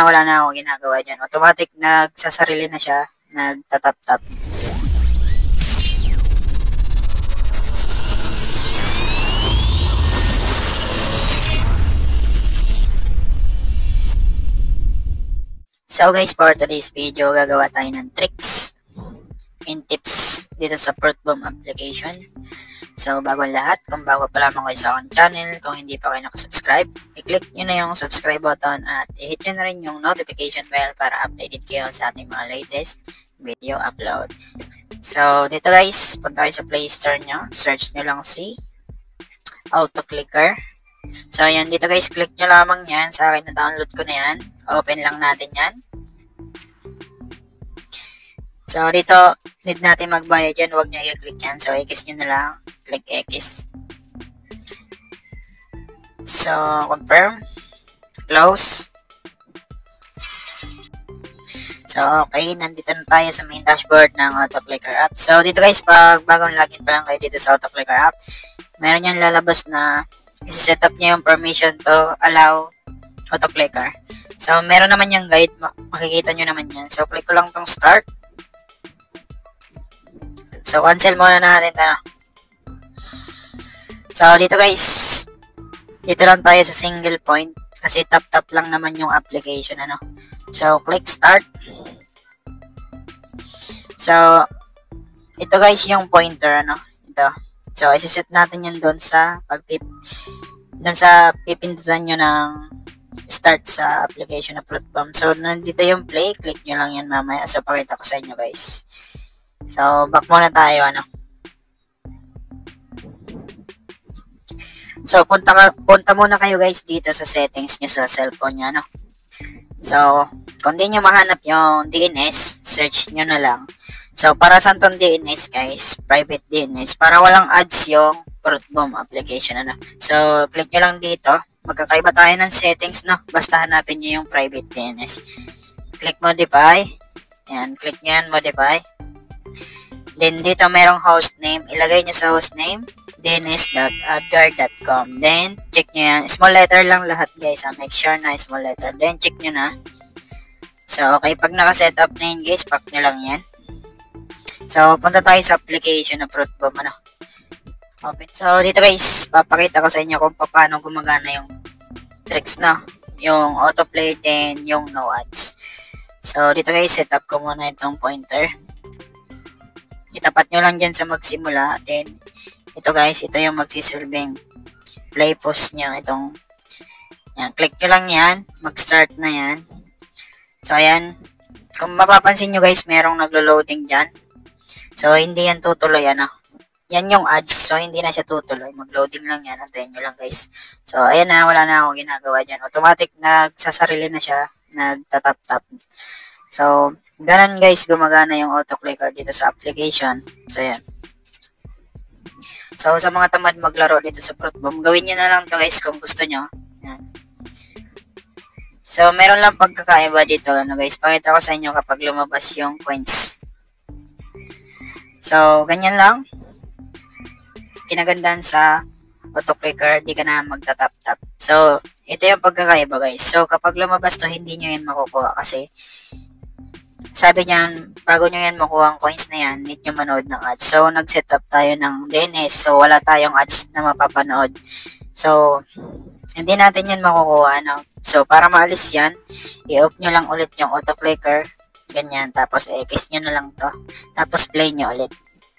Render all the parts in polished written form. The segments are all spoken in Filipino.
wala na ako ginagawa dyan. Automatic nagsasarili na siya, nagtatap-tap. So guys, for today's video, gagawa tayo ng tricks and tips dito sa Fruitbomb application. So bago ang lahat, kung bago pa lamang kayo sa aking channel, kung hindi pa kayo nakasubscribe, i-click nyo na yung subscribe button at i-hit nyo na rin yung notification bell para updated kayo sa ating mga latest video upload. So dito guys, punta kayo sa Play Store nyo, search nyo lang si AutoClicker. So yan, dito guys, click nyo lamang yan. Sa akin na-download ko na yan. Open lang natin yan. So dito, need natin magbayad yan. Huwag nyo i-click yan. So X nyo na lang. Click X. So confirm. Close. So okay, nandito na tayo sa main dashboard ng AutoClicker app. So dito guys, pag bagong login pa lang kayo dito sa AutoClicker app, meron yan lalabas na i-set up niya yung permission to allow AutoClicker. So, meron naman yung guide. Makikita nyo naman yan. So, click ko lang tong start. So, cancel muna natin ito. So, dito guys, dito lang tayo sa single point. Kasi tap-tap lang naman yung application. So, click start. So, ito guys yung pointer. Ito. So, isiset natin yan doon sa pipindutan nyo ng start sa application na Fruitbomb. So, nandito yung play. Click nyo lang yan mamaya. So, pakita ko sa inyo guys. So, back muna tayo, So, punta muna kayo guys dito sa settings nyo sa cellphone nyo, So, kung di nyo mahanap yung DNS, search nyo na lang. So, para saan tong DNS guys? Private DNS. Para walang ads yung Fruitbomb application, So, click nyo lang dito. Magkakaiba tayo ng settings, Basta hanapin nyo yung private DNS. Click modify. Ayan, click nyo yan, modify. Then, dito merong hostname. Ilagay nyo sa hostname, dns.adguard.com. Then, check nyo yan. Small letter lang lahat, guys. Make sure na small letter. Then, check nyo na. So, okay. Pag naka-set up na yun, guys, pack nyo lang yan. So, punta tayo sa application na Fruitbomb, Open. So, dito guys, papakita ko sa inyo kung paano gumagana yung tricks, yung autoplay, then yung no ads. So, dito guys, set up ko muna itong pointer. Itapat nyo lang dyan sa magsimula. Then, ito guys, ito yung magsisilbing play pause nyo. Itong, yan, click nyo lang yan. Mag-start na yan. So, ayan. Kung mapapansin nyo guys, merong naglo-loading dyan. So, hindi yan tutuloy, Yan yung ads. So, hindi na siya tutuloy. Mag-loading lang yan. Antayin nyo lang, guys. So, ayan na. Wala na akong ginagawa dyan. Automatic, nagsasarili na siya. Nagtatap-tap. So, ganun, guys. Gumagana yung AutoClicker dito sa application. So, ayan. So, sa mga tamad maglaro dito sa Fruitbomb, gawin nyo na lang to guys, kung gusto nyo. Ayan. So, meron lang pagkakaiba dito, guys. Pakita ko sa inyo kapag lumabas yung coins. So, ganyan lang. Kinagandaan sa AutoClicker, di ka na magtatap-tap. So, ito yung pagkakaiba guys. So, kapag lumabas to, hindi nyo yan makukuha kasi sabi niyan, bago nyo yan makuha ang coins na yan, need nyo manood ng ads. So, nag-set up tayo ng DNS. So, wala tayong ads na mapapanood. So, hindi natin yan makukuha, So, para maalis yan, i-off nyo lang ulit yung AutoClicker. Ganyan. Tapos, X nyo na lang to. Tapos, play nyo ulit.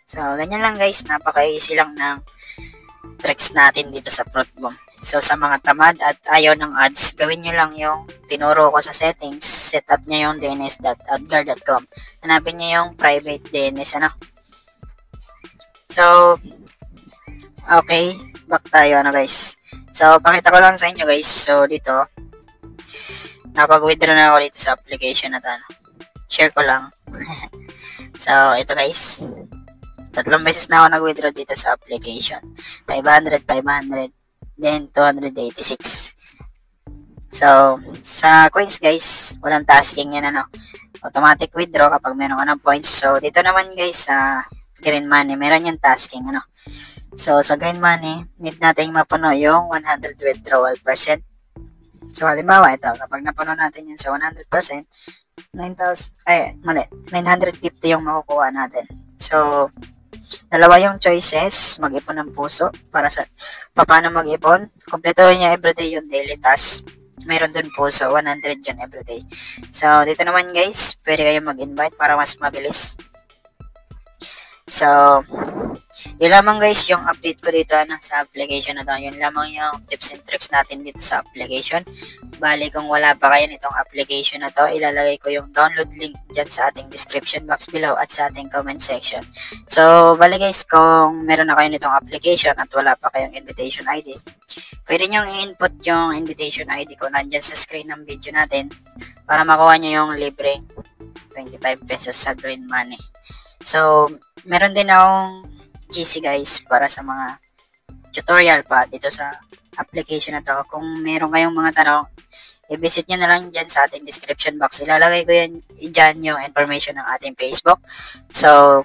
So, ganyan lang guys. Napaka-easy lang ng tricks natin dito sa Fruitbomb. So, sa mga tamad at ayaw ng ads, gawin nyo lang yung tinuro ko sa settings. Set up nyo yung dns.adguard.com. Hanapin nyo yung private DNS, So, okay. Back tayo, guys. So, pakita ko lang sa inyo, guys. So, dito, napag-withdraw na ako dito sa application na to, Share ko lang. So, ito guys. 3 beses na ako nag-withdraw dito sa application. 500, 500, then 286. So, sa coins guys, walang tasking yan Automatic withdraw kapag meron ka ng points. So, dito naman guys sa green money, meron yung tasking So, sa green money, need natin mapuno yung 100 withdrawal percent. So, halimbawa, ito, kapag napuno natin yan sa 100%, 950 yung makukuha natin. So, dalawa yung choices, mag-ipon ng puso para sa paano mag-ipon. Kompletuhin niya everyday yung daily task. Meron dun puso, 100 yun everyday. So, dito naman guys, pwede kayo mag-invite para mas mabilis. So, yun lamang guys yung update ko dito sa application na to. Yun lamang yung tips and tricks natin dito sa application. Bali, kung wala pa kayo nitong application na to, ilalagay ko yung download link dyan sa ating description box below at sa ating comment section. So, bali guys, kung meron na kayo nitong application at wala pa kayong invitation ID, pwede nyo i-input yung invitation ID ko nandyan sa screen ng video natin para makuha nyo yung libre 25 pesos sa green money. So, meron din akong GC guys para sa mga tutorial pa dito sa application na to. Kung meron kayong mga tanong, i-visit nyo na lang dyan sa ating description box. Ilalagay ko yan dyan yung information ng ating Facebook. So,